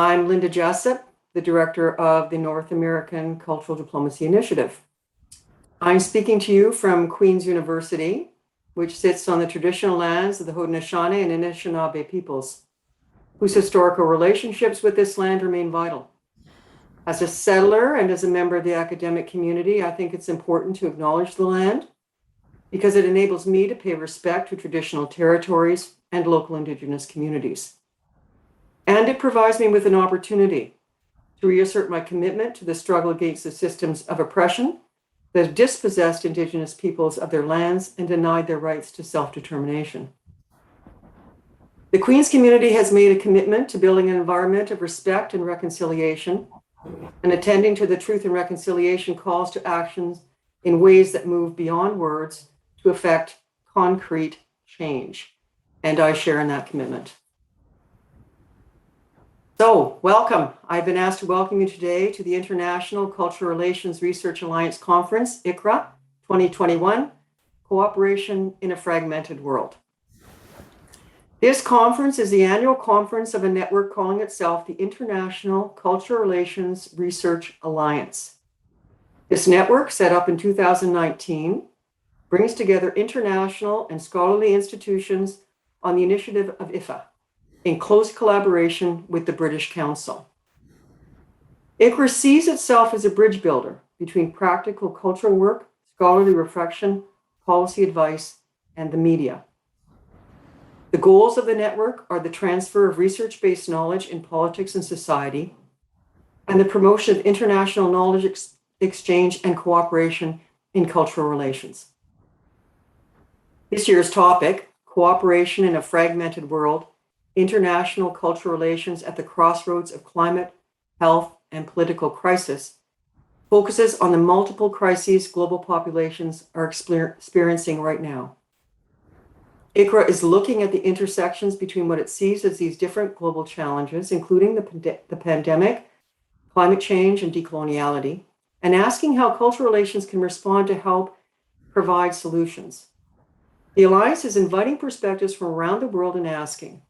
I'm Linda Jessup, the director of the North American Cultural Diplomacy Initiative. I'm speaking to you from Queen's University, which sits on the traditional lands of the Haudenosaunee and Anishinaabe peoples, whose historical relationships with this land remain vital. As a settler and as a member of the academic community, I think it's important to acknowledge the land because it enables me to pay respect to traditional territories and local Indigenous communities. And it provides me with an opportunity to reassert my commitment to the struggle against the systems of oppression that have dispossessed Indigenous peoples of their lands and denied their rights to self-determination. The Queen's community has made a commitment to building an environment of respect and reconciliation and attending to the Truth and Reconciliation calls to actions in ways that move beyond words to effect concrete change. And I share in that commitment. So, welcome. I've been asked to welcome you today to the International Cultural Relations Research Alliance Conference, ICRA 2021, Cooperation in a Fragmented World. This conference is the annual conference of a network calling itself the International Cultural Relations Research Alliance. This network, set up in 2019, brings together international and scholarly institutions on the initiative of IFA, in close collaboration with the British Council. ICRA sees itself as a bridge builder between practical cultural work, scholarly reflection, policy advice, and the media. The goals of the network are the transfer of research-based knowledge in politics and society, and the promotion of international knowledge exchange and cooperation in cultural relations. This year's topic, Cooperation in a Fragmented World, International Cultural Relations at the Crossroads of Climate, Health, and Political Crisis, focuses on the multiple crises global populations are experiencing right now. ICRA is looking at the intersections between what it sees as these different global challenges, including the pandemic, climate change, and decoloniality, and asking how cultural relations can respond to help provide solutions. The Alliance is inviting perspectives from around the world and asking,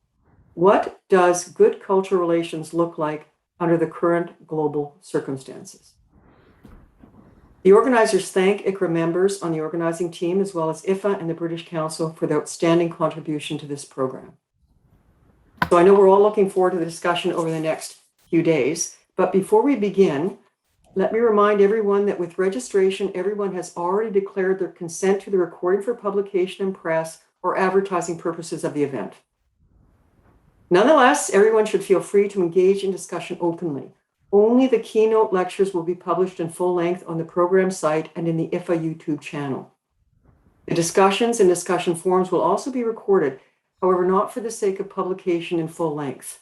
what does good cultural relations look like under the current global circumstances? The organizers thank ICRA members on the organizing team, as well as IFA and the British Council, for their outstanding contribution to this program. So I know we're all looking forward to the discussion over the next few days, but before we begin, let me remind everyone that with registration, everyone has already declared their consent to the recording for publication and press or advertising purposes of the event. Nonetheless, everyone should feel free to engage in discussion openly. Only the keynote lectures will be published in full length on the program site and in the IFA YouTube channel. The discussions and discussion forums will also be recorded, however, not for the sake of publication in full length.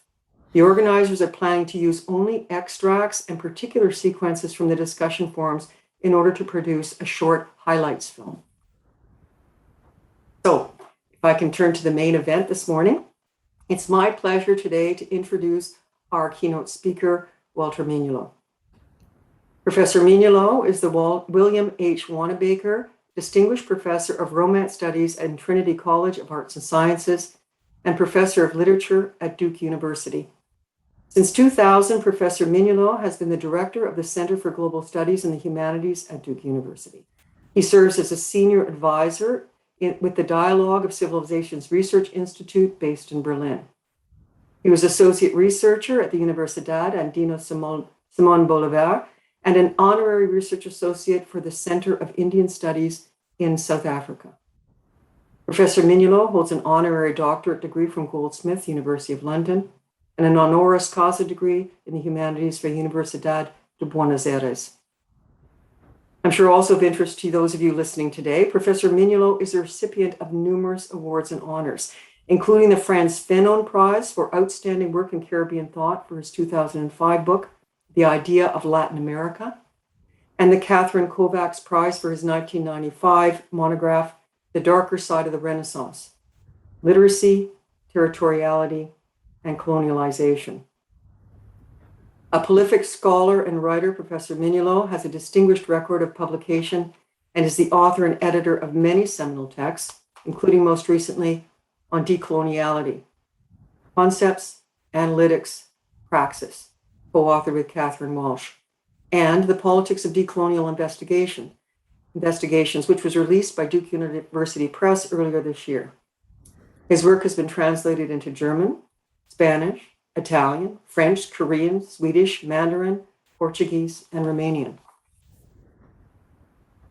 The organizers are planning to use only extracts and particular sequences from the discussion forums in order to produce a short highlights film. So, if I can turn to the main event this morning, it's my pleasure today to introduce our keynote speaker, Walter Mignolo. Professor Mignolo is the William H. Wanamaker Distinguished Professor of Romance Studies at Trinity College of Arts and Sciences and Professor of Literature at Duke University. Since 2000, Professor Mignolo has been the director of the Center for Global Studies in the Humanities at Duke University. He serves as a senior advisor with the Dialogue of Civilizations Research Institute based in Berlin. He was associate researcher at the Universidad Andina Simón Bolívar and an honorary research associate for the Center of Indian Studies in South Africa. Professor Mignolo holds an honorary doctorate degree from Goldsmiths, University of London, and an honoris causa degree in the humanities from Universidad de Buenos Aires. I'm sure also of interest to those of you listening today, Professor Mignolo is a recipient of numerous awards and honors, including the Frantz Fanon Prize for Outstanding Work in Caribbean Thought for his 2005 book, The Idea of Latin America, and the Catherine Kovacs Prize for his 1995 monograph, The Darker Side of the Renaissance, Literacy, Territoriality, and Colonialization. A prolific scholar and writer, Professor Mignolo has a distinguished record of publication and is the author and editor of many seminal texts, including most recently on decoloniality, concepts, analytics, Praxis, co-authored with Catherine Walsh, and The Politics of Decolonial Investigations, which was released by Duke University Press earlier this year. His work has been translated into German, Spanish, Italian, French, Korean, Swedish, Mandarin, Portuguese, and Romanian.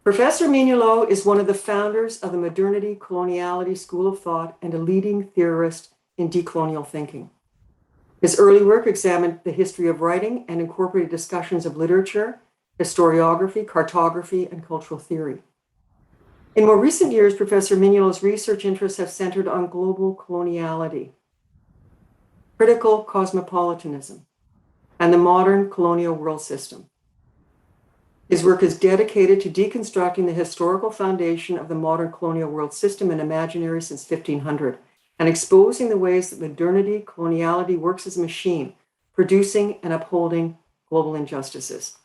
Professor Mignolet is one of the founders of the Modernity Coloniality School of Thought and a leading theorist in decolonial thinking. His early work examined the history of writing and incorporated discussions of literature, historiography, cartography, and cultural theory. In more recent years, Professor Mignolet's research interests have centered on global coloniality, critical cosmopolitanism, and the modern colonial world system. His work is dedicated to deconstructing the historical foundation of the modern colonial world system and imaginary since 1500, and exposing the ways that modernity coloniality works as a machine, producing and upholding global injustices.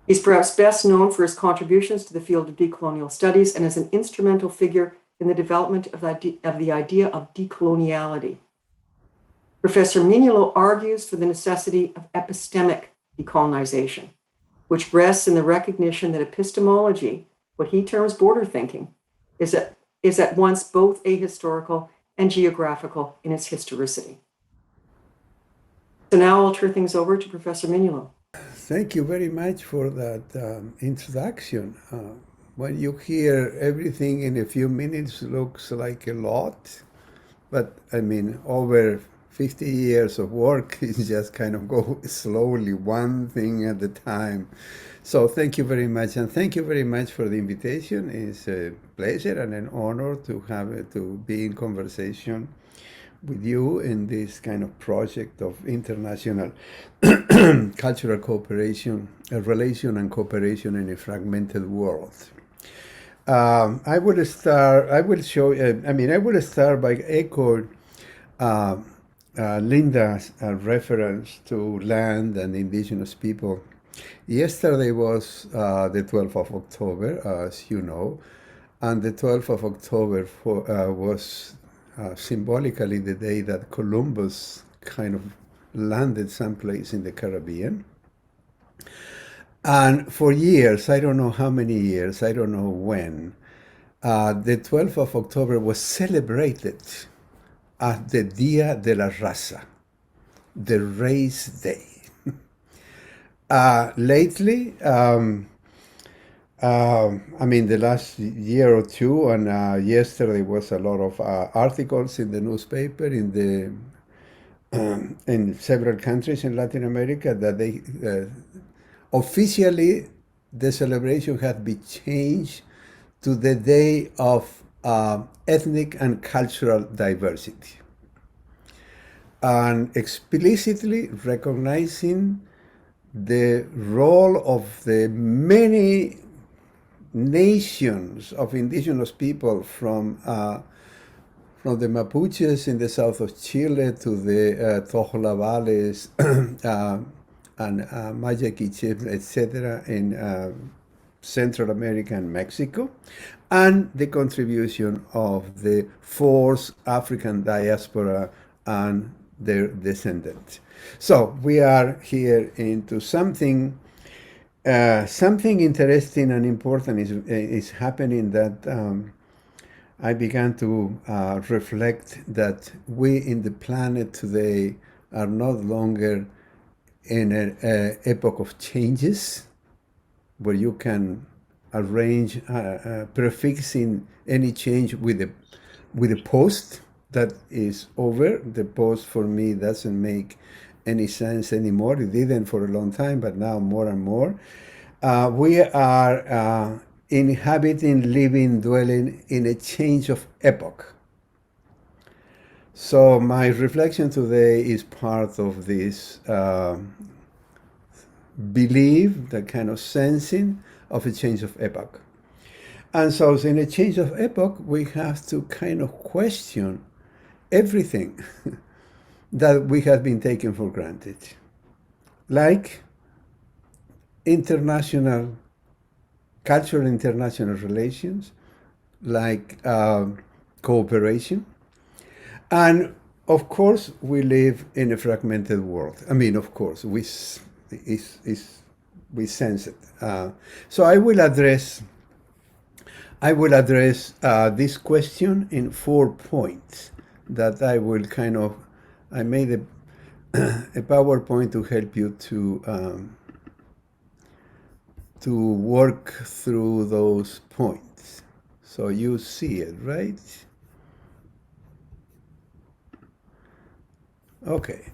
He's perhaps best known for his contributions to the field of decolonial studies and as an instrumental figure in the development of the idea of decoloniality. Professor Mignolet argues for the necessity of epistemic decolonization, which rests in the recognition that epistemology, what he terms border thinking, is at once both ahistorical and geographical in its historicity. So now I'll turn things over to Professor Mignolet. Thank you very much for that introduction. When you hear everything in a few minutes looks like a lot, but I mean, over 50 years of work is just kind of go slowly, one thing at a time. So thank you very much, and thank you very much for the invitation. It's a pleasure and an honor to be in conversation with you in this kind of project of international cultural cooperation, relation and cooperation in a fragmented world. I will start by echoing Linda's reference to land and indigenous people. Yesterday was the 12th of October, as you know, and the 12th of October was symbolically the day that Columbus kind of landed someplace in the Caribbean. And for years, I don't know how many years, I don't know when, the 12th of October was celebrated as the Dia de la Raza, the Race Day. Lately, the last year or two, and yesterday was a lot of articles in the newspaper in several countries in Latin America that they officially the celebration had been changed to the Day of Ethnic and Cultural Diversity, and explicitly recognizing the role of the many nations of indigenous people from the Mapuches in the south of Chile to the Tohlavares and Maya Quiché, etc., in Central America and Mexico, and the contribution of the forced African diaspora and their descendants. So we are here into something interesting and important is happening that I began to reflect that we in the planet today are no longer in an epoch of changes where you can arrange prefixing any change with a post that is over. The post for me doesn't make any sense anymore. It didn't for a long time, but now more and more. We are inhabiting, living, dwelling in a change of epoch. So my reflection today is part of this belief, that kind of sensing of a change of epoch. And so in a change of epoch, we have to kind of question everything that we have been taking for granted, like cultural international relations, like cooperation. And of course, we live in a fragmented world. I mean, of course, we sense it. So I will address this question in 4 points that I will kind of. I made a PowerPoint to help you to work through those points. So you see it, right? Okay.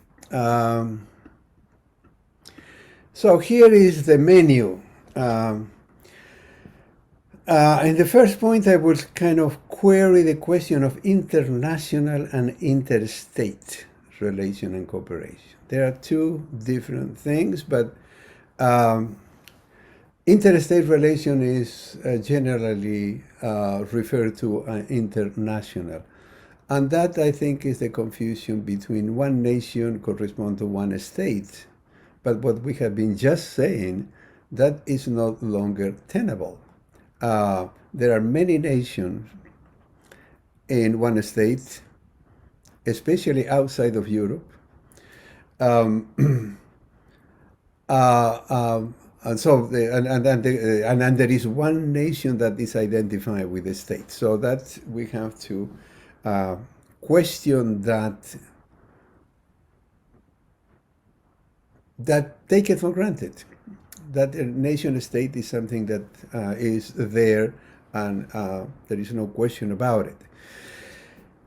So here is the menu. In the first point, I will kind of query the question of international and interstate relation and cooperation. There are two different things, but interstate relation is generally referred to international. And that, I think, is the confusion between one nation correspond to one state. But what we have been just saying, that is no longer tenable. There are many nations in one state, especially outside of Europe. And so, and there is one nation that is identified with the state. So that we have to question that take it for granted. That a nation state is something that is there, and there is no question about it.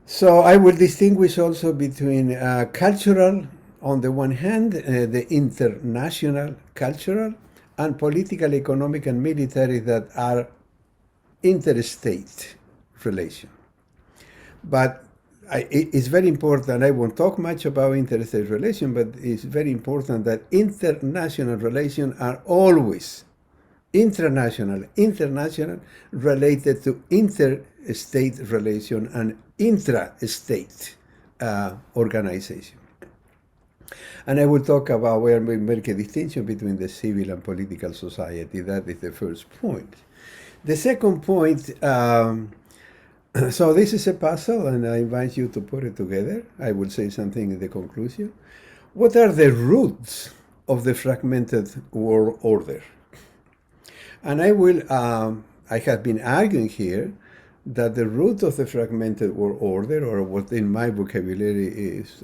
So I will distinguish also between cultural, on the one hand, the international cultural, and political, economic, and military that are interstate relation. But it's very important, I won't talk much about interstate relation, but it's very important that international relations are always international related to interstate relation and intra-state organization. And I will talk about where we make a distinction between the civil and political society. That is the first point. The second point, so this is a puzzle, and I invite you to put it together. I will say something in the conclusion. What are the roots of the fragmented world order? And I have been arguing here that the root of the fragmented world order, or what in my vocabulary is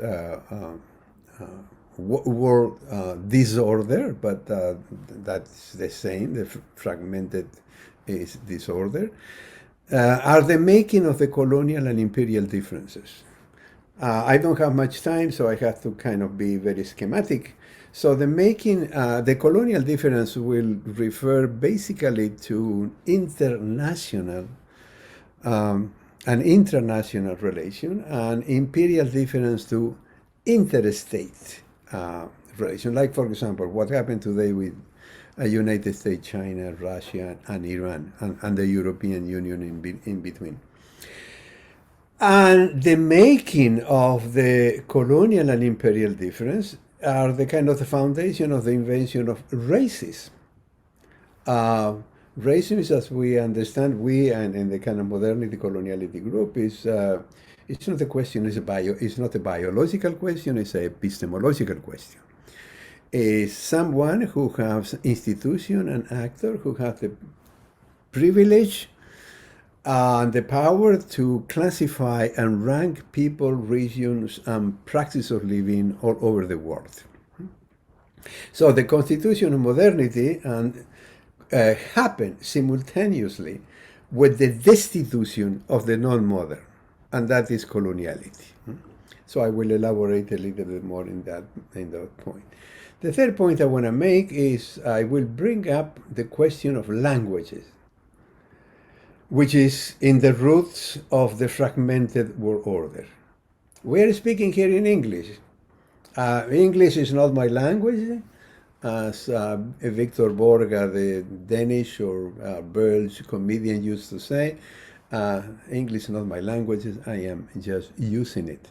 world disorder, but that's the same, the fragmented is disorder, are the making of the colonial and imperial differences. I don't have much time, so I have to kind of be very schematic. So the colonial difference will refer basically to international and international relation, and imperial difference to interstate relation. Like, for example, what happened today with United States, China, Russia, and Iran, and the European Union in between. And the making of the colonial and imperial difference are the kind of the foundation of the invention of racism. Racism, as we understand, and in the kind of modernity coloniality group, is it's not a question, it's not a biological question, it's an epistemological question. Is someone who has institution and actor who have the privilege and the power to classify and rank people, regions, and practice of living all over the world. So the constitution of modernity happened simultaneously with the destitution of the non-modern, and that is coloniality. So I will elaborate a little bit more in that point. The third point I want to make is I will bring up the question of languages, which is in the roots of the fragmented world order. We are speaking here in English. English is not my language, as Victor Borga, the Danish or Belgian comedian, used to say. English is not my language, I am just using it.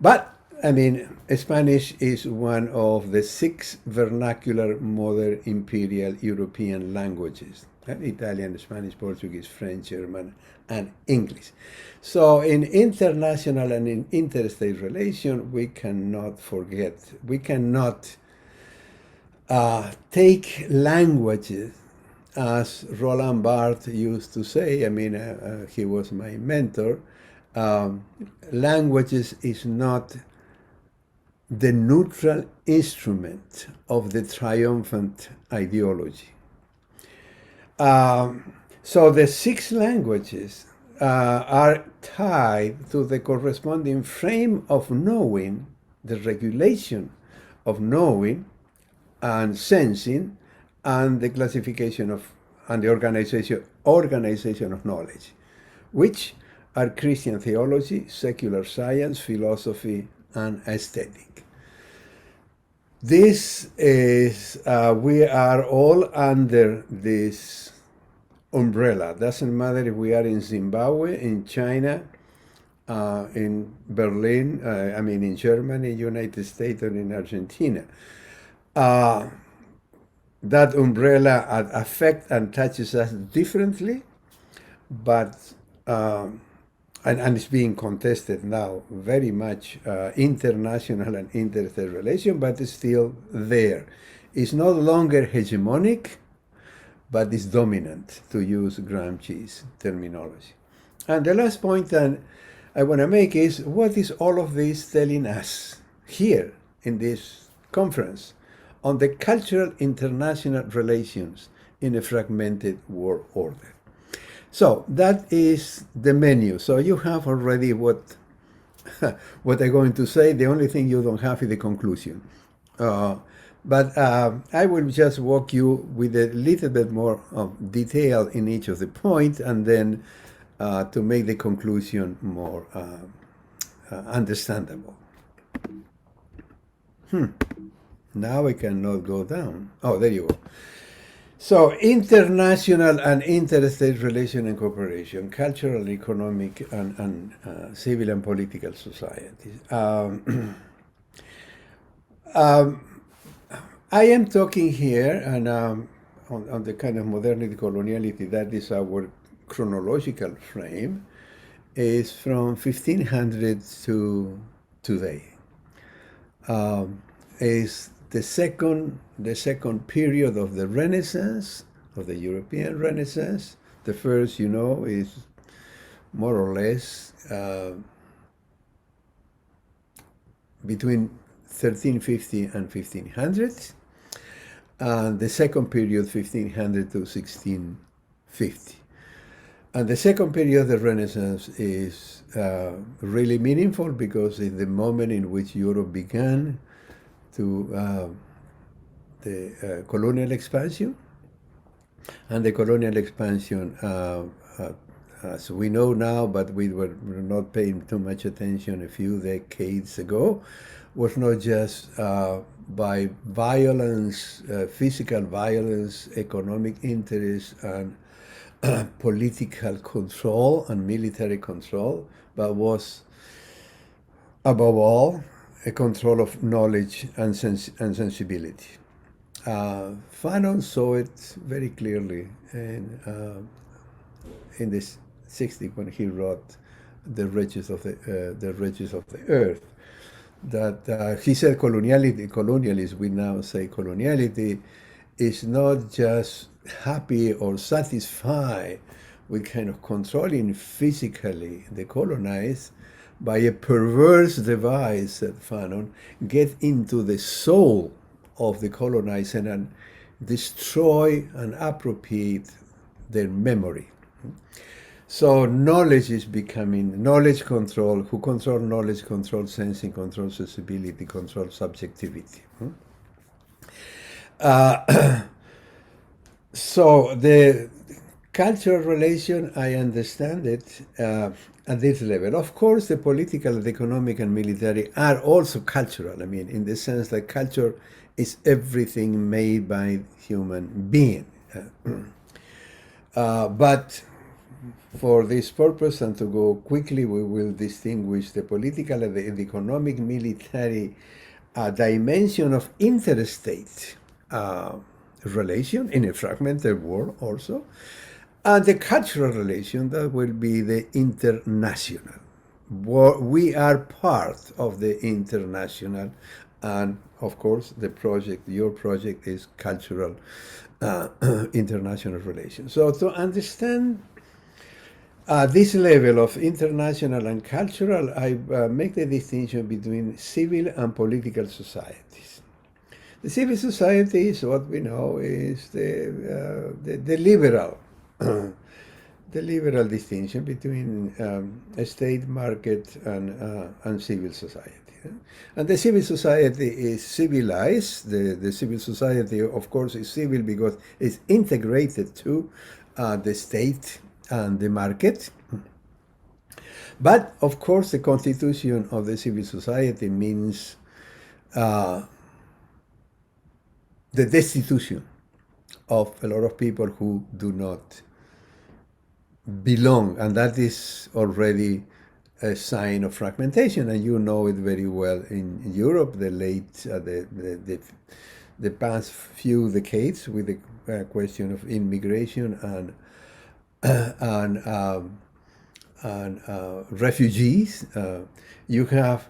But I mean, Spanish is one of the 6 vernacular modern imperial European languages. Italian, Spanish, Portuguese, French, German, and English. So in international and in interstate relation, we cannot forget, we cannot take languages, as Roland Barthes used to say. I mean, he was my mentor. Um, Languages is not the neutral instrument of the triumphant ideology. So the six languages are tied to the corresponding frame of knowing, the regulation of knowing and sensing, and the classification of and the organization of knowledge, which are Christian theology, secular science, philosophy, and aesthetic. This is we are all under this umbrella. Doesn't matter if we are in Zimbabwe, in China, in Berlin, in Germany, United States, or in Argentina. That umbrella affects and touches us differently, but and it's being contested now very much, international and interstate relation, but it's still there. It's no longer hegemonic, but it's dominant, to use Gramsci's terminology. And the last point that I want to make is, what is all of this telling us here in this conference on the cultural international relations in a fragmented world order? So that is the menu. So you have already what I'm going to say. The only thing you don't have is the conclusion. But I will just walk you with a little bit more of detail in each of the points, and then to make the conclusion more understandable. Now I cannot go down. Oh, there you go. So, international and interstate relation and cooperation, cultural, economic, and civil and political societies. I am talking here and on the kind of modernity, coloniality, that is our chronological frame, is from 1500 to today. Is the second period of the Renaissance, of the European Renaissance. The first, is more or less between 1350 and 1500. And the second period, 1500 to 1650. And the second period of the Renaissance is really meaningful because it's the moment in which Europe began to the colonial expansion. And the colonial expansion, as we know now, but we were not paying too much attention a few decades ago, was not just by violence, physical violence, economic interest, and political control and military control, but was, above all, a control of knowledge and sensibility. Fanon saw it very clearly in this 60s when he wrote the Riches of the Earth. That he said colonialism, we now say coloniality, is not just happy or satisfied with kind of controlling physically the colonized, by a perverse device, said Fanon, get into the soul of the colonized and destroy and appropriate their memory. So knowledge is becoming, knowledge control, who control knowledge, control sensing, control sensibility, control subjectivity. So the cultural relation, I understand it at this level. Of course, the political, the economic, and military are also cultural. I mean, in the sense that culture is everything made by human being. But for this purpose, and to go quickly, we will distinguish the political and the economic, military dimension of interstate relation in a fragmented world also, and the cultural relation that will be the international. We are part of the international, and of course, your project is cultural international relations. So to understand this level of international and cultural, I make the distinction between civil and political societies. The civil society is what we know is the liberal, the liberal distinction between a state market and civil society. And the civil society is civilized. The civil society, of course, is civil because it's integrated to the state and the market. But of course, the constitution of the civil society means the destitution of a lot of people who do not belong, and that is already a sign of fragmentation, and you know it very well in Europe. The past few decades with the question of immigration and refugees, you have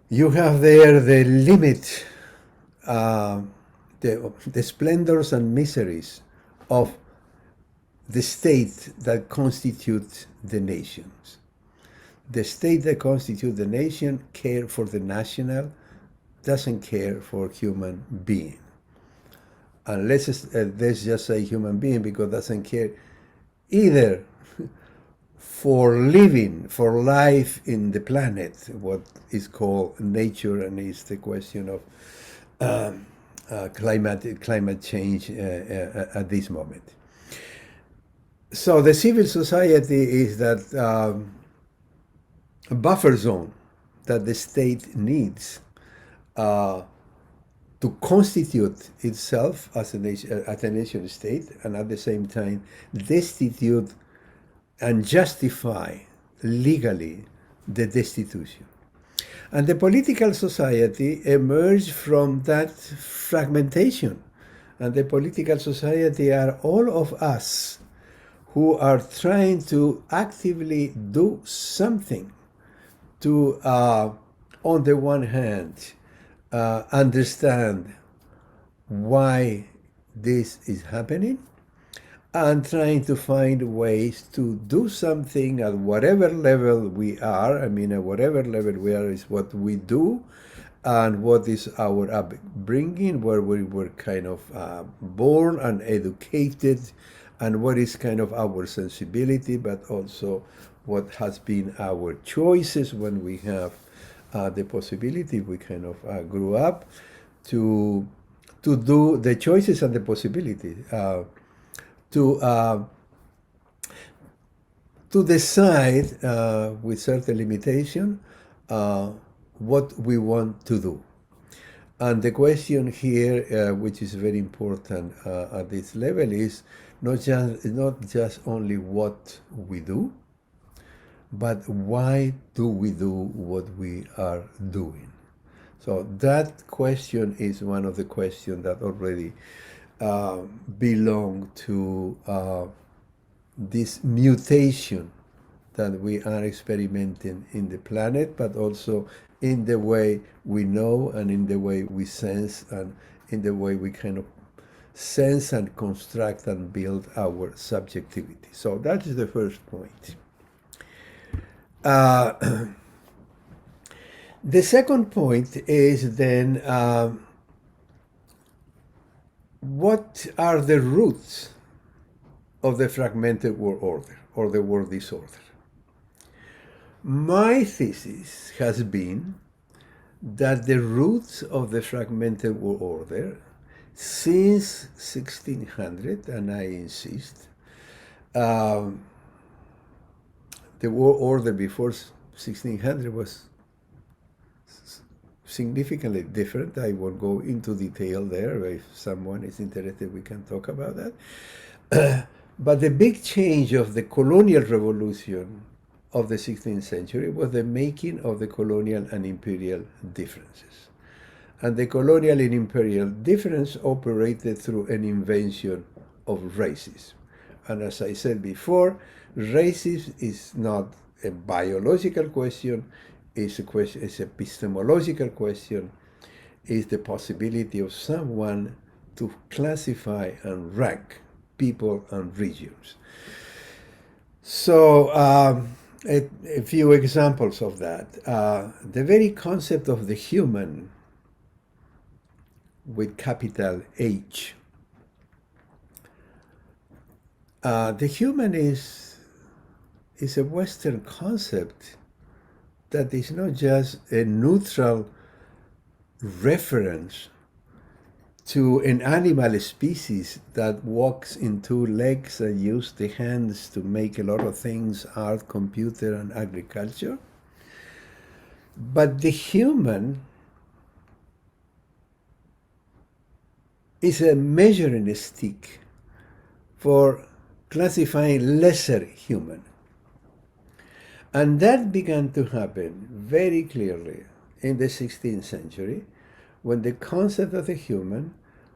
there the limit, the splendors and miseries of the state that constitutes the nations. The state that constitutes the nation cares for the national, doesn't care for human being. And let's just say human being, because doesn't care either for living, for life in the planet, what is called nature, and is the question of climate change at this moment. So the civil society is that buffer zone that the state needs to constitute itself as a nation state, and at the same time destitute and justify legally the destitution. And the political society emerged from that fragmentation. And the political society are all of us who are trying to actively do something to, on the one hand, understand why this is happening, and trying to find ways to do something at whatever level we are. I mean, at whatever level we are is what we do, and what is our upbringing, where we were kind of born and educated, and what is kind of our sensibility, but also what has been our choices when we have the possibility. We kind of grew up to do the choices and the possibility to decide with certain limitation what we want to do. And the question here, which is very important at this level, is not just only what we do, but why do we do what we are doing? So that question is one of the questions that already belong to this mutation that we are experimenting in the planet, but also in the way we know, and in the way we sense, and in the way we kind of sense and construct and build our subjectivity. So that is the first point. The second point is then, what are the roots of the fragmented world order, or the world disorder? My thesis has been that the roots of the fragmented world order since 1600, and I insist, the world order before 1600 was significantly different. I won't go into detail there. If someone is interested, we can talk about that. But the big change of the colonial revolution of the 16th century was the making of the colonial and imperial differences. And the colonial and imperial difference operated through an invention of racism. And as I said before, racism is not a biological question, it's it's an epistemological question, is the possibility of someone to classify and rank people and regions. So a few examples of that. The very concept of the human with capital H. The human is a Western concept that is not just a neutral reference to an animal species that walks in two legs and uses the hands to make a lot of things, art, computer, and agriculture. But the human is a measuring stick for classifying lesser human. And that began to happen very clearly in the 16th century, when the concept of the human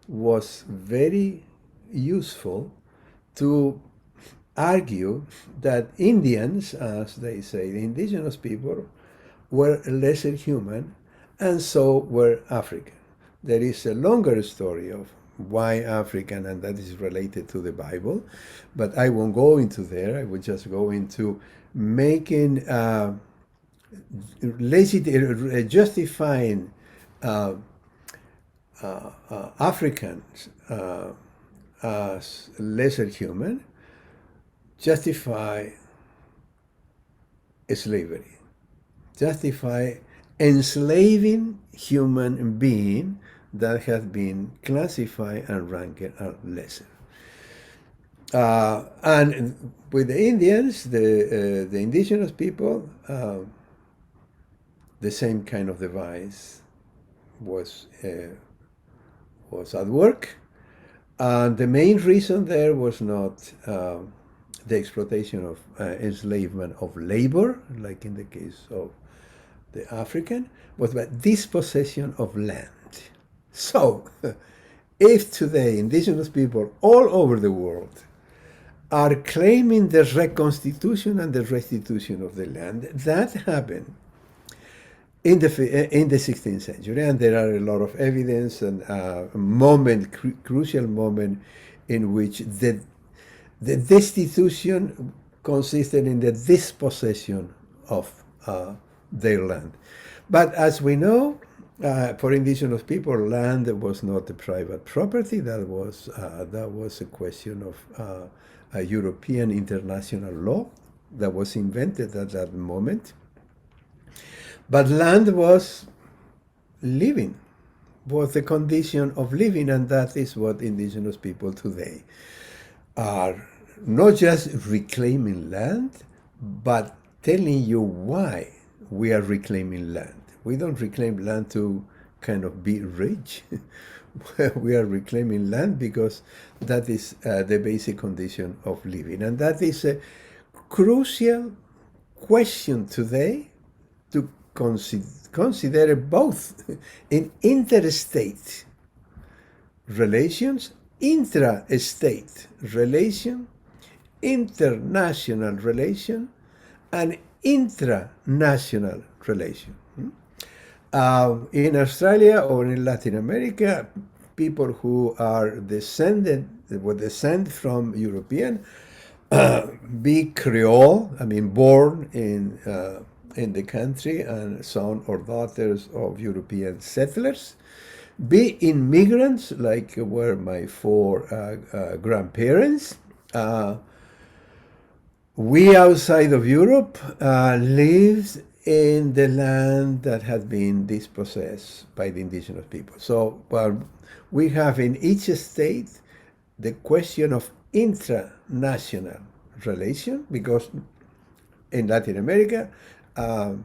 was very useful to argue that Indians, as they say, the indigenous people, were lesser human, and so were African. There is a longer story of why African, and that is related to the Bible, but I won't go into there. I would just go into making justifying Africans as lesser human, justify slavery, justify enslaving human being that has been classified and ranked as lesser. And with the Indians, the indigenous people, the same kind of device was at work. And the main reason there was not the exploitation of enslavement of labor, like in the case of the African, was about dispossession of land. So, if today indigenous people all over the world are claiming the reconstitution and the restitution of the land, that happened in the 16th century, and there are a lot of evidence and crucial moment in which the destitution consisted in the dispossession of their land. But as we know, for indigenous people, land was not a private property. That was a question of a European international law that was invented at that moment. But land was living, was the condition of living, and that is what indigenous people today are not just reclaiming land, but telling you why we are reclaiming land. We don't reclaim land to kind of be rich. We are reclaiming land because that is the basic condition of living. And that is a crucial question today to consider both in interstate relations, intra-state relation, international relation, and intranational relation. In Australia or in Latin America, people who are descend from European, be Creole, born in the country and son or daughters of European settlers, be immigrants like were my four grandparents. We outside of Europe lived in the land that had been dispossessed by the indigenous people. So we have in each state the question of intranational relation, because in Latin America, the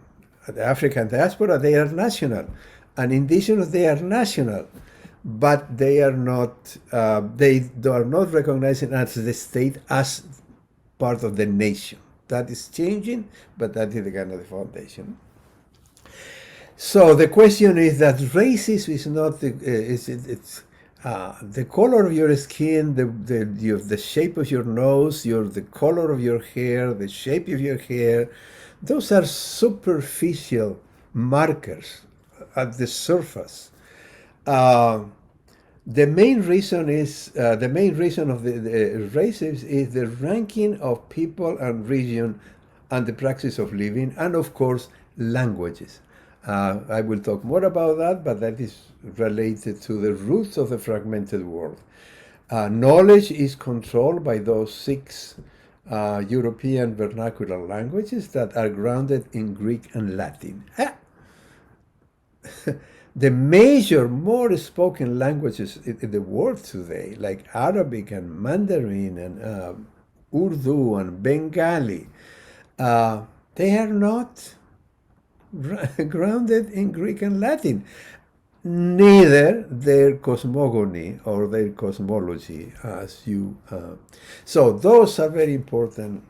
African diaspora, they are national, and indigenous, they are national, but they are not recognized as the state as part of the nation. That is changing, but that is the kind of the foundation. So the question is that racism is not it's the color of your skin, the shape of your nose, the color of your hair, the shape of your hair. Those are superficial markers at the surface. Uh, the main reason is the main reason of the racism is the ranking of people and region and the practice of living, and of course languages. I will talk more about that, but that is related to the roots of the fragmented world. Knowledge is controlled by those six European vernacular languages that are grounded in Greek and Latin. The major, more spoken languages in the world today, like Arabic and Mandarin and Urdu and Bengali, they are not grounded in Greek and Latin. Neither their cosmogony or their cosmology, as you. So those are very important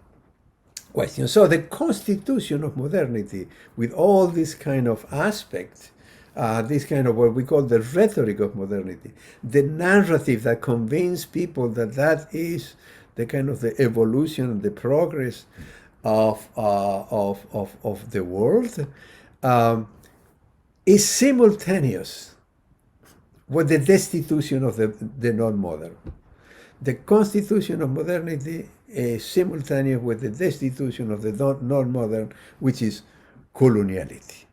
questions. So the constitution of modernity, with all these kind of aspects, this kind of what we call the rhetoric of modernity, the narrative that convinces people that that is the kind of the evolution, the progress of the world, is simultaneous with the destitution of the non-modern. The constitution of modernity is simultaneous with the destitution of the non-modern, which is coloniality.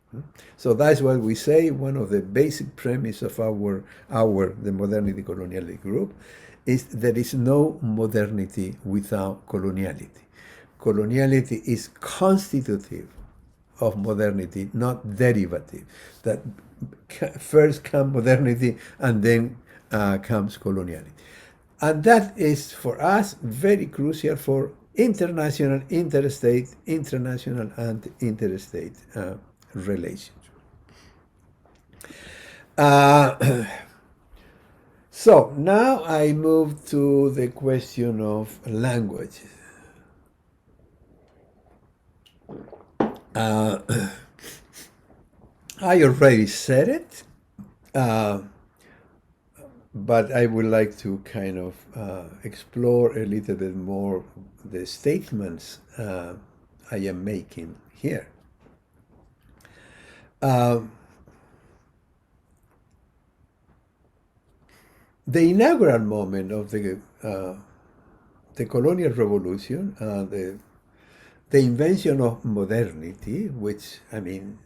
So that's what we say. One of the basic premises of the modernity coloniality group is there is no modernity without coloniality. Coloniality is constitutive of modernity, not derivative. That first comes modernity and then comes coloniality. And that is for us very crucial for international, interstate, international and interstate relations. So now I move to the question of language. I already said it, but I would like to kind of explore a little bit more the statements I am making here. The inaugural moment of the colonial revolution, the invention of modernity, which, I mean,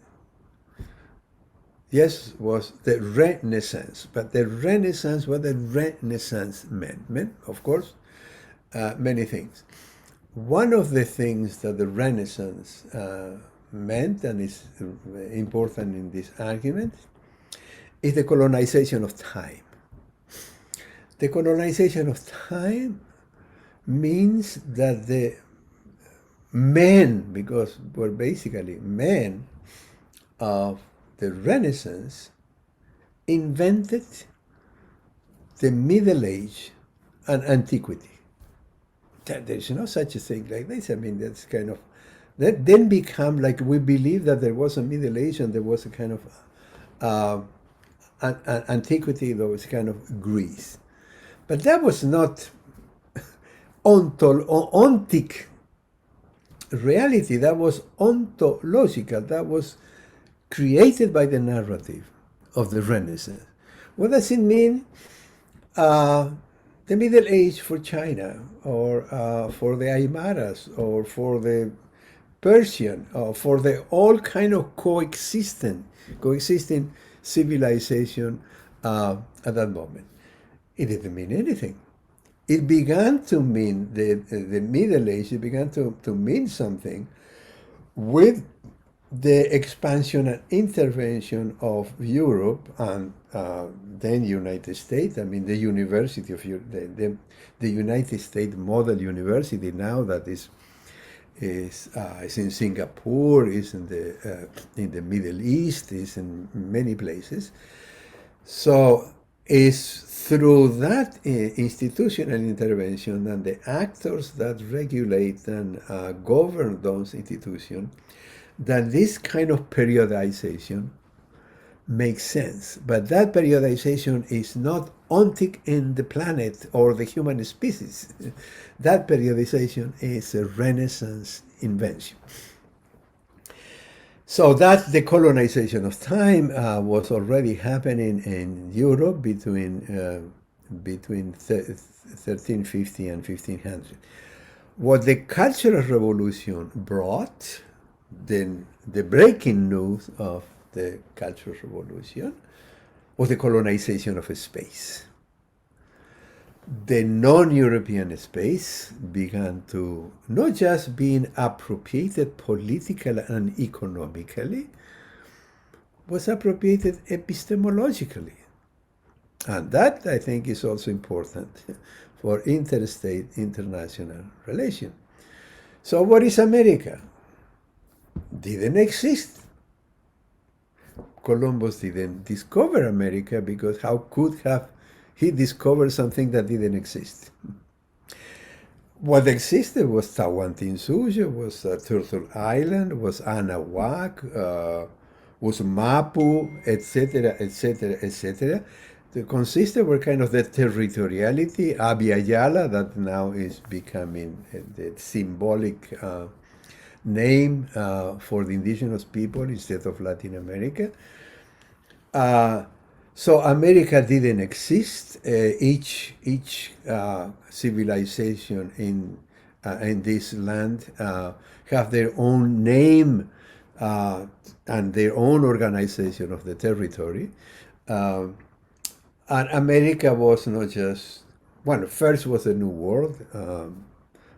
yes, was the Renaissance, but the Renaissance, what the Renaissance meant, of course, many things. One of the things that the Renaissance meant, and is important in this argument, is the colonization of time. The colonization of time means that the men, because we're basically men of the Renaissance, invented the Middle Age and Antiquity. There's no such a thing like this. I mean, that's kind of, that then become like we believe that there was a Middle Age and there was a kind of Antiquity, that was kind of Greece. But that was not ontic reality, that was ontological, that was created by the narrative of the Renaissance. What does it mean? The Middle Age for China, or for the Aymaras, or for the Persian, or for the all kind of coexisting civilization at that moment. It didn't mean anything. It began to mean, the Middle Age, it began to mean something with the expansion and intervention of Europe and then United States. I mean, the University of the United States Model University now that is in Singapore, is in the Middle East, is in many places. So it's through that institutional intervention and the actors that regulate and govern those institutions that this kind of periodization makes sense. But that periodization is not ontic in the planet or the human species. That periodization is a Renaissance invention. So that the colonization of time was already happening in Europe between 1350 and 1500. What the Cultural Revolution brought, then the breaking news of the Cultural Revolution, was the colonization of space. The non-European space began to not just being appropriated politically and economically, was appropriated epistemologically. And that, I think, is also important for interstate international relations. So what is America? Didn't exist. Columbus didn't discover America, because how could have he discovered something that didn't exist? What existed was Tawantinsuyo, was Turtle Island, was Anahuac, was Mapu, etc., etc., etc. The consisted were kind of the territoriality, Abya Yala, that now is becoming the symbolic name for the indigenous people instead of Latin America. So America didn't exist. Each civilization in this land have their own name and their own organization of the territory. And America was not just, well, first was a new world,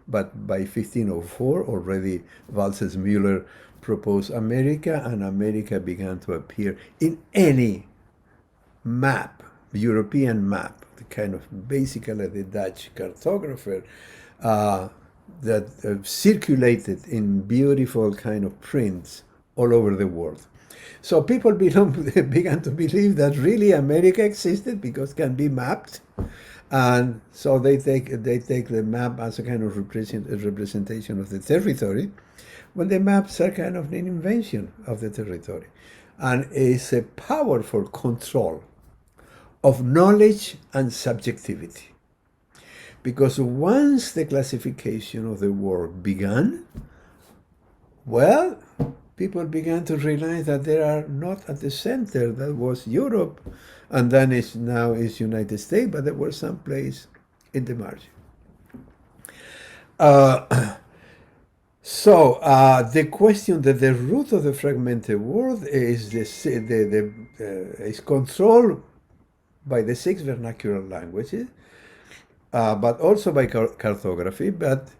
but by 1504 already Waldseemüller proposed America, and America began to appear in any map, European map, the kind of basically the Dutch cartographer that circulated in beautiful kind of prints all over the world. So people began to believe that really America existed because it can be mapped, and so they take the map as a kind of representation of the territory, when the maps are kind of an invention of the territory, and it's a powerful control of knowledge and subjectivity. Because once the classification of the world began, well, people began to realize that they are not at the center. That was Europe, and then now is United States, but there was some place in the margin. So the question that the root of the fragmented world is is controlled by the 6 vernacular languages, but also by cartography, but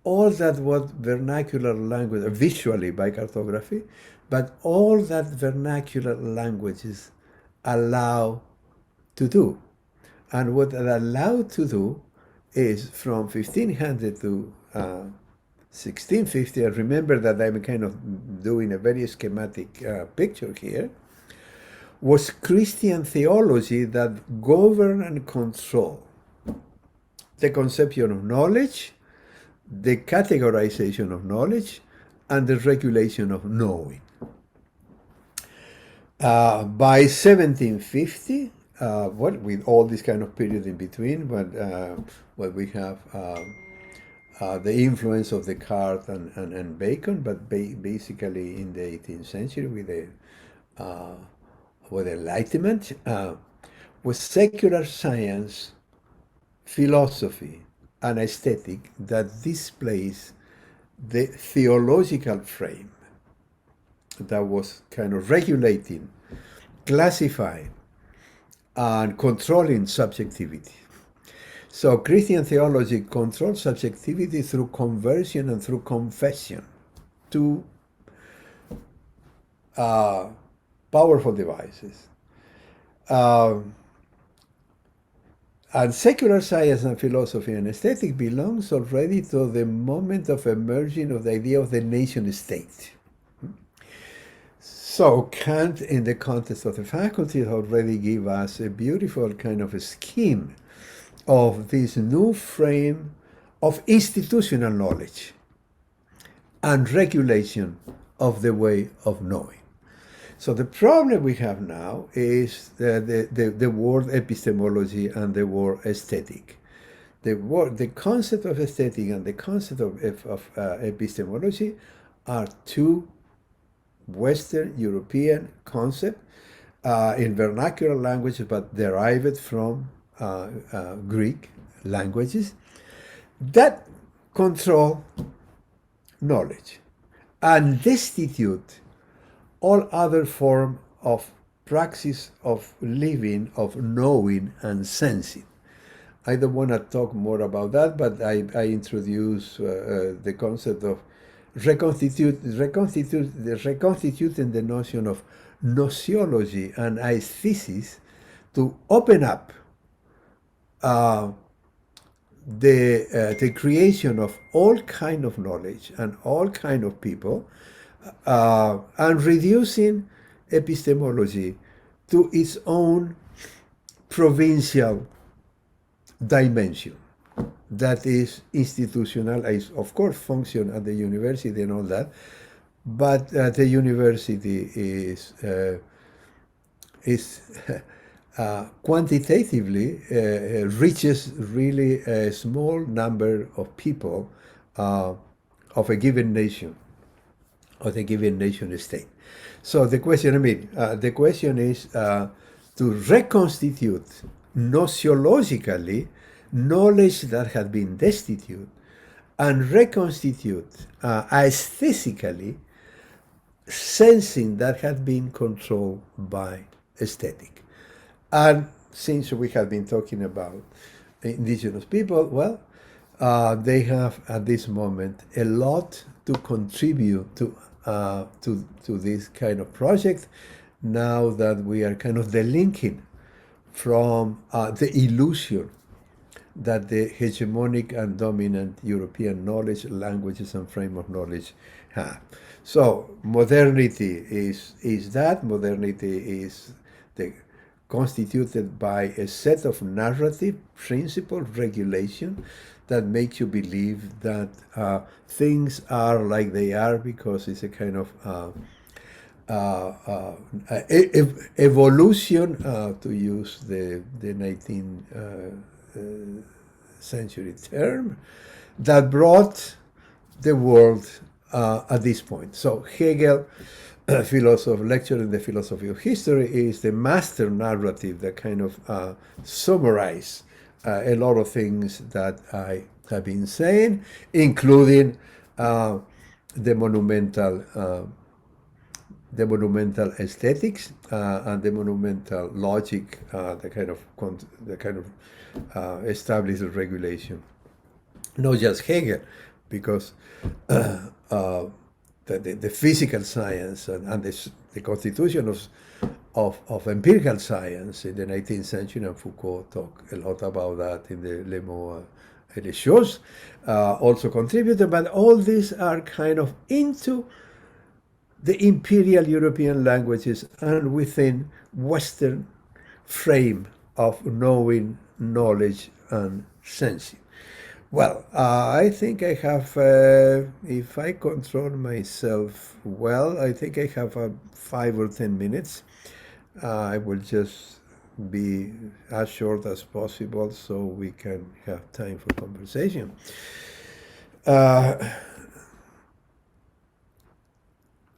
all that what vernacular language, visually by cartography, but all that vernacular languages allow to do. And what they allow to do is from 1500 to 1650, I remember that I'm kind of doing a very schematic picture here, was Christian theology that governed and controlled the conception of knowledge, the categorization of knowledge, and the regulation of knowing. By 1750, with all this kind of period in between, when we have the influence of Descartes and Bacon, but basically in the 18th century with the Enlightenment, was secular science, philosophy, and aesthetic that displays the theological frame that was kind of regulating, classifying, and controlling subjectivity. So Christian theology controls subjectivity through conversion and through confession, two powerful devices. And secular science and philosophy and aesthetic belongs already to the moment of emerging of the idea of the nation state. So Kant, in the context of the faculty, already gave us a beautiful kind of a scheme of this new frame of institutional knowledge and regulation of the way of knowing. So the problem we have now is the word epistemology and the word aesthetic. The concept of aesthetic and the concept of epistemology are two Western European concepts in vernacular languages, but derived from Greek languages that control knowledge and destitute all other form of praxis of living, of knowing and sensing. I don't want to talk more about that, but I introduce the concept of reconstituting the notion of nociology and aesthesis to open up the creation of all kind of knowledge and all kind of people, and reducing epistemology to its own provincial dimension that is institutional. I, of course, function at the university and all that, but the university is quantitatively reaches really a small number of people of a given nation, of a given nation state. So the question, the question is to reconstitute nociologically knowledge that had been destitute and reconstitute aesthetically sensing that had been controlled by aesthetic. And since we have been talking about indigenous people, well, they have at this moment a lot to contribute to this kind of project, now that we are kind of delinking from the illusion that the hegemonic and dominant European knowledge, languages, and frame of knowledge have. So modernity is that. Modernity is constituted by a set of narrative, principle, regulation that makes you believe that things are like they are because it's a kind of evolution, to use the 19th century term, that brought the world at this point. So Hegel, philosopher, lecturer in the philosophy of history, is the master narrative that kind of summarize a lot of things that I have been saying, including the monumental aesthetics and the monumental logic, the kind of established regulation. Not just Hegel, because the physical science and the constitution of empirical science in the 19th century, and Foucault talked a lot about that in the Les Mots et les Choses, also contributed, but all these are kind of into the imperial European languages and within Western frame of knowing, knowledge, and sensing. Well, I think I have, if I control myself well, I think I have 5 or 10 minutes. I will just be as short as possible so we can have time for conversation.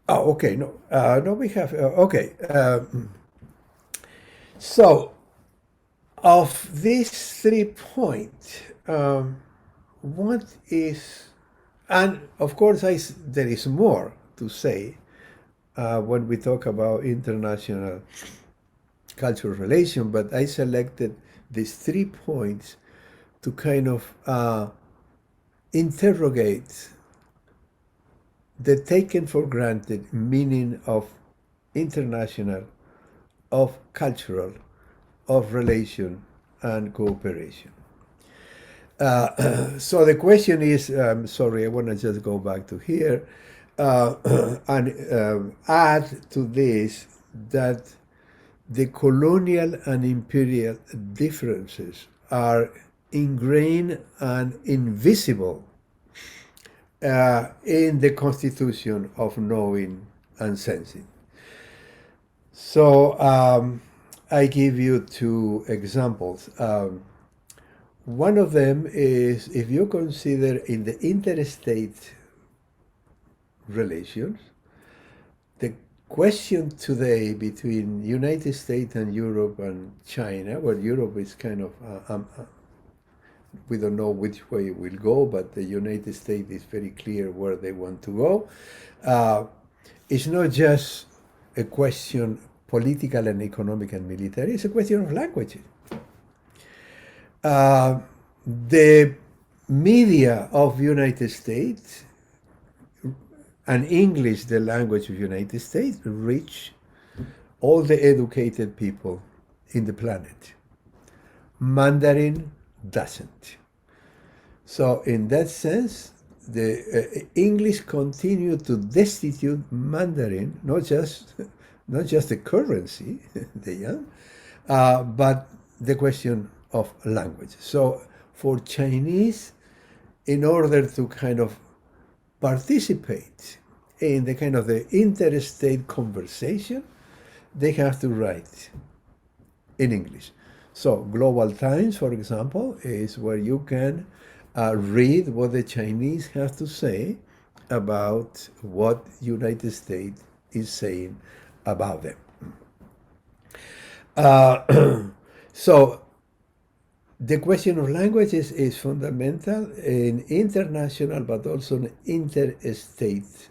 Okay, no, we have, okay. So, of these 3 points, what is, and of course there is more to say when we talk about international cultural relation, but I selected these 3 points to kind of interrogate the taken for granted meaning of international, of cultural, of relation and cooperation. So the question is, sorry, I want to just go back to here and add to this that the colonial and imperial differences are ingrained and invisible in the constitution of knowing and sensing. So I give you two examples. One of them is if you consider in the interstate relations, the question today between United States and Europe and China, well, Europe is kind of we don't know which way it will go, but the United States is very clear where they want to go. It's not just a question political and economic and military, it's a question of languages. The media of United States and English, the language of United States, reach all the educated people in the planet. Mandarin doesn't. So in that sense, the English continue to destitute Mandarin, not just the currency, the yen, but the question of language. So for Chinese, in order to kind of participate in the kind of the interstate conversation, they have to write in English. So Global Times, for example, is where you can read what the Chinese have to say about what United States is saying about them. So the question of languages is fundamental in international, but also in interstate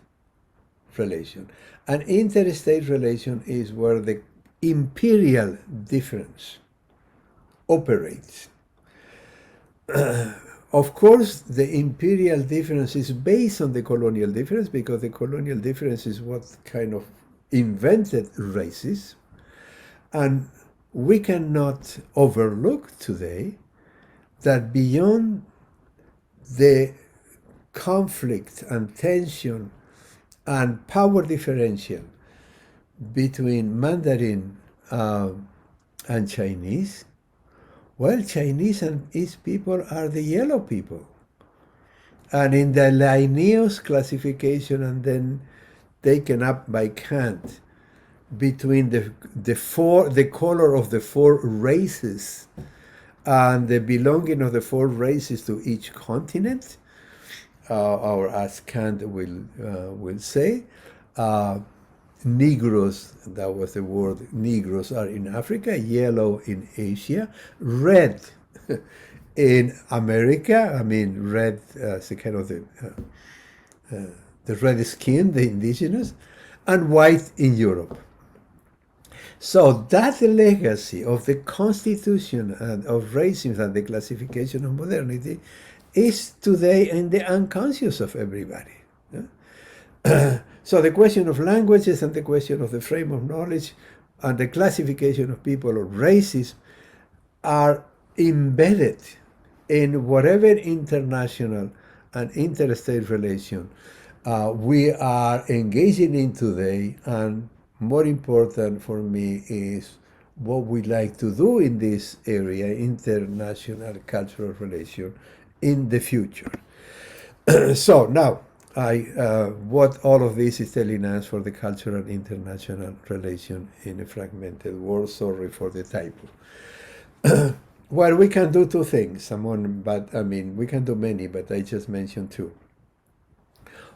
relation. An interstate relation is where the imperial difference operates. Of course, the imperial difference is based on the colonial difference, because the colonial difference is what kind of invented races. And we cannot overlook today that beyond the conflict and tension and power differential between Mandarin and Chinese, well, Chinese and East people are the yellow people. And in the Linnaeus classification, and then taken up by Kant, between the color of the four races and the belonging of the four races to each continent, or as Kant will say, Negroes, that was the word, Negroes are in Africa, yellow in Asia, red in America, I mean red as a kind of the red skin, the indigenous, and white in Europe. So that legacy of the constitution and of racism and the classification of modernity is today in the unconscious of everybody. So the question of languages and the question of the frame of knowledge and the classification of people or races are embedded in whatever international and interstate relation we are engaging in today. And more important for me is what we like to do in this area, international cultural relation, in the future. So now, what all of this is telling us for the cultural international relation in a fragmented world. Sorry for the typo. Well, we can do two things, but I mean, we can do many, but I just mentioned two.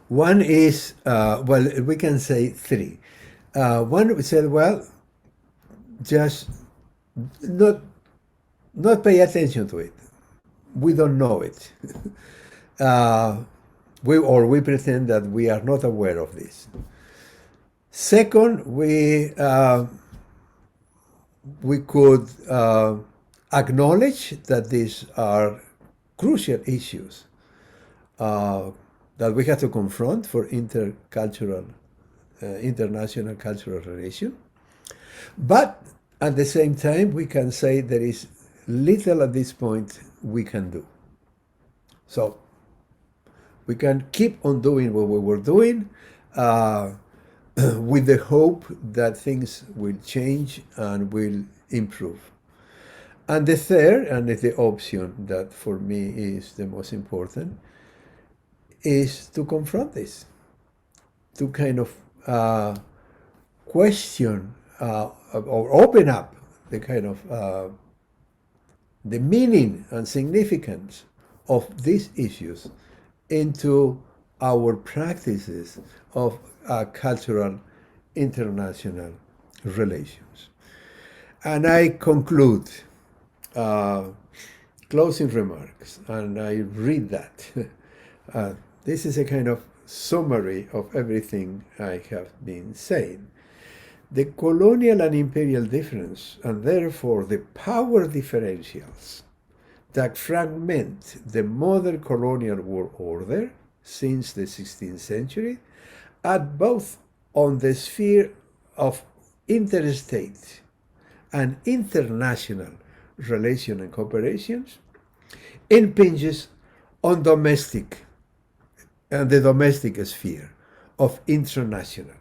One is, well, we can say three. One we said, well, just not pay attention to it. We don't know it. We pretend that we are not aware of this. Second, we could acknowledge that these are crucial issues that we have to confront for international cultural relation. But at the same time, we can say there is little at this point we can do. So we can keep on doing what we were doing with the hope that things will change and will improve. And the third, and the option that for me is the most important, is to confront this, to kind of question or open up the kind of the meaning and significance of these issues into our practices of cultural international relations. And I conclude closing remarks, and I read that. This is a kind of summary of everything I have been saying. The colonial and imperial difference, and therefore the power differentials that fragment the modern colonial world order since the 16th century, are both on the sphere of interstate and international relation and cooperations, impinges on domestic and the domestic sphere of international.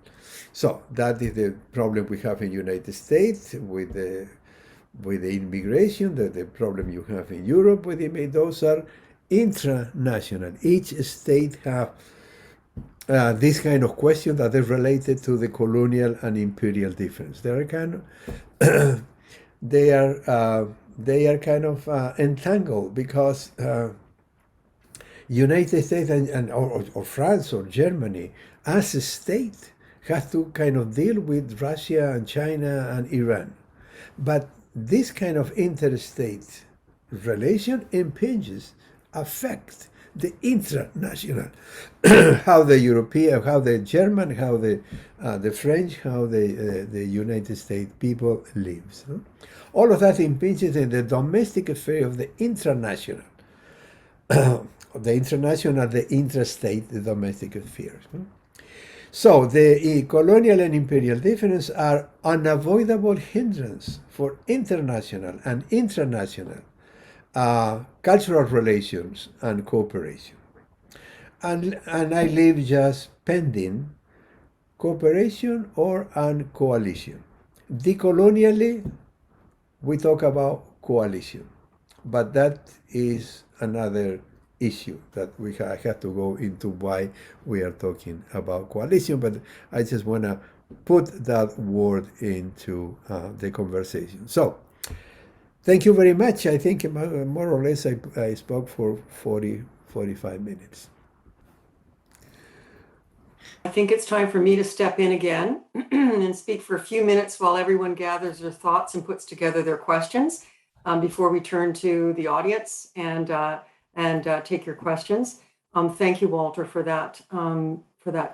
So that is the problem we have in the United States with the immigration, the problem you have in Europe with immigration. Those are intranational. Each state have this kind of question that is related to the colonial and imperial difference. They are kind of they are kind of entangled because United States or France or Germany as a state has to kind of deal with Russia and China and Iran. But this kind of interstate relation impinges, affect the intranational, how the European, how the German, how the French, how the United States people lives. No? All of that impinges in the domestic sphere of the intranational, the international, the intrastate, the domestic affairs. No? So the colonial and imperial differences are unavoidable hindrance for international and intranational cultural relations and cooperation. And I leave just pending cooperation or an coalition. Decolonially, we talk about coalition, but that is another issue that I have to go into why we are talking about coalition, but I just want to put that word into the conversation. So, thank you very much. I think more or less I spoke for 45 minutes. I think it's time for me to step in again and speak for a few minutes while everyone gathers their thoughts and puts together their questions before we turn to the audience and take your questions. Thank you, Walter, for that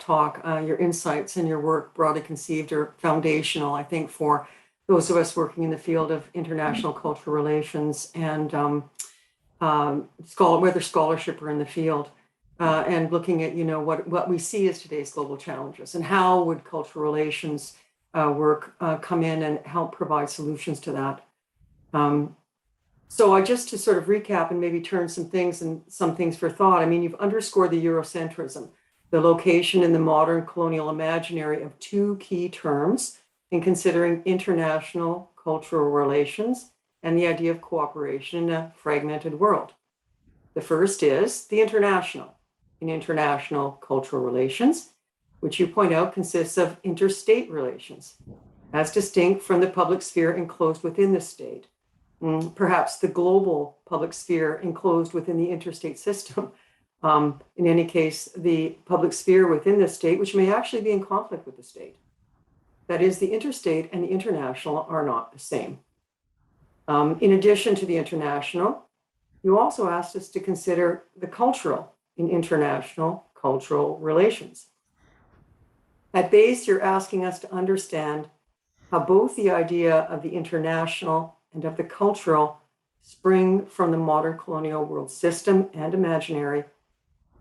talk. Your insights and your work, broadly conceived, are foundational, I think, for those of us working in the field of international cultural relations and whether scholarship or in the field, and looking at what we see as today's global challenges and how would cultural relations work come in and help provide solutions to that. So just to sort of recap and maybe turn some things for thought. I mean, you've underscored the Eurocentrism, the location in the modern colonial imaginary of two key terms in considering international cultural relations and the idea of cooperation in a fragmented world. The first is the international. In international cultural relations, which you point out consists of interstate relations, as distinct from the public sphere enclosed within the state. Perhaps the global public sphere enclosed within the interstate system. In any case, the public sphere within the state, which may actually be in conflict with the state. That is, the interstate and the international are not the same. In addition to the international, you also asked us to consider the cultural in international cultural relations. At base, you're asking us to understand how both the idea of the international and of the cultural spring from the modern colonial world system and imaginary,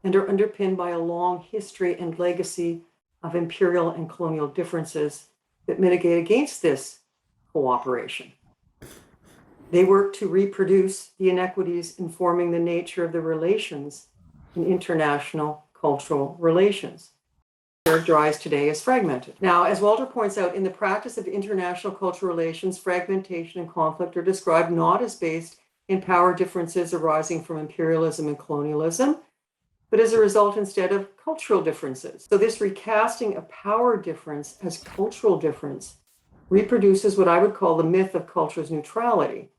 and are underpinned by a long history and legacy of imperial and colonial differences that mitigate against this cooperation. They work to reproduce the inequities informing the nature of the relations in international cultural relations, characterized today as fragmented. Now, as Walter points out, in the practice of international cultural relations, fragmentation and conflict are described not as based in power differences arising from imperialism and colonialism, but as a result instead of cultural differences. So this recasting of power difference as cultural difference reproduces what I would call the myth of culture's neutrality.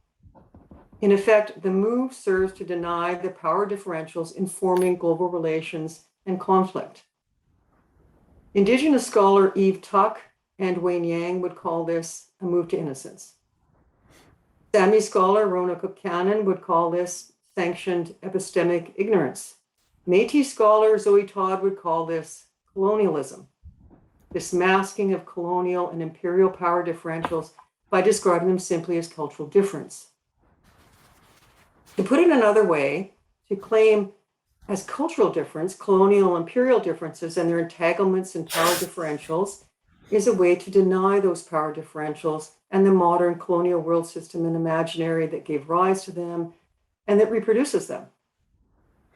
In effect, the move serves to deny the power differentials informing global relations and conflict. Indigenous scholar Eve Tuck and Wayne Yang would call this a move to innocence. Sami scholar Rona Cook-Cannon would call this sanctioned epistemic ignorance. Métis scholar Zoe Todd would call this colonialism, this masking of colonial and imperial power differentials by describing them simply as cultural difference. To put it another way, to claim as cultural difference, colonial imperial differences and their entanglements and power differentials is a way to deny those power differentials and the modern colonial world system and imaginary that gave rise to them and that reproduces them.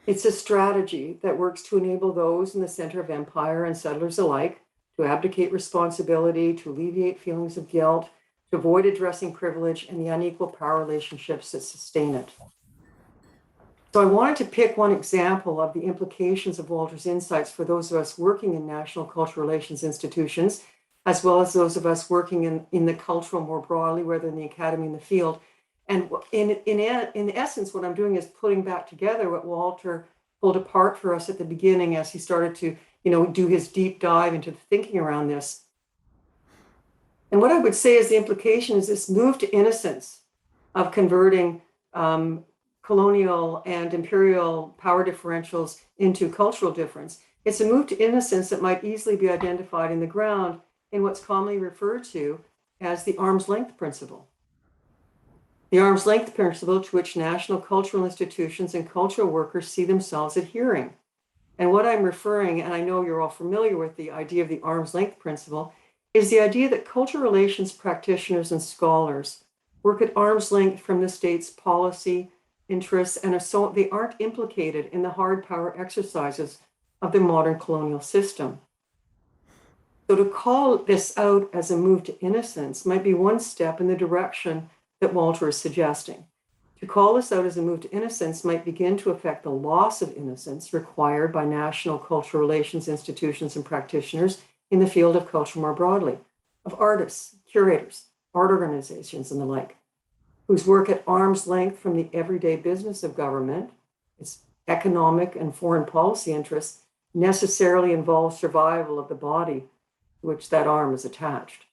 It's a strategy that works to enable those in the center of empire and settlers alike to abdicate responsibility, to alleviate feelings of guilt, to avoid addressing privilege and the unequal power relationships that sustain it. So I wanted to pick one example of the implications of Walter's insights for those of us working in national cultural relations institutions, as well as those of us working in the cultural more broadly, whether in the academy, in the field. And in essence, what I'm doing is putting back together what Walter pulled apart for us at the beginning as he started to, do his deep dive into the thinking around this. And what I would say is the implication is this move to innocence of converting colonial and imperial power differentials into cultural difference. It's a move to innocence that might easily be identified in the ground in what's commonly referred to as the arm's length principle. The arm's length principle to which national cultural institutions and cultural workers see themselves adhering. And what I'm referring, and I know you're all familiar with the idea of the arm's length principle, is the idea that cultural relations practitioners and scholars work at arm's length from the state's policy, interests, and so they aren't implicated in the hard power exercises of the modern colonial system. So to call this out as a move to innocence might be one step in the direction that Walter is suggesting. To call this out as a move to innocence might begin to affect the loss of innocence required by national cultural relations institutions and practitioners in the field of culture more broadly, of artists, curators, art organizations, and the like, whose work at arm's length from the everyday business of government, its economic and foreign policy interests, necessarily involves survival of the body to which that arm is attached.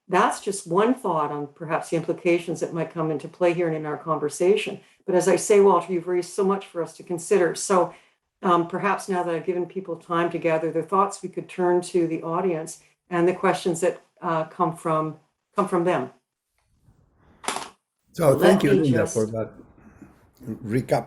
That's just one thought on perhaps the implications that might come into play here and in our conversation. But as I say, Walter, you've raised so much for us to consider. So perhaps now that I've given people time to gather their thoughts, we could turn to the audience and the questions that come from them. So thank you, Let me Linda, just- for that recap.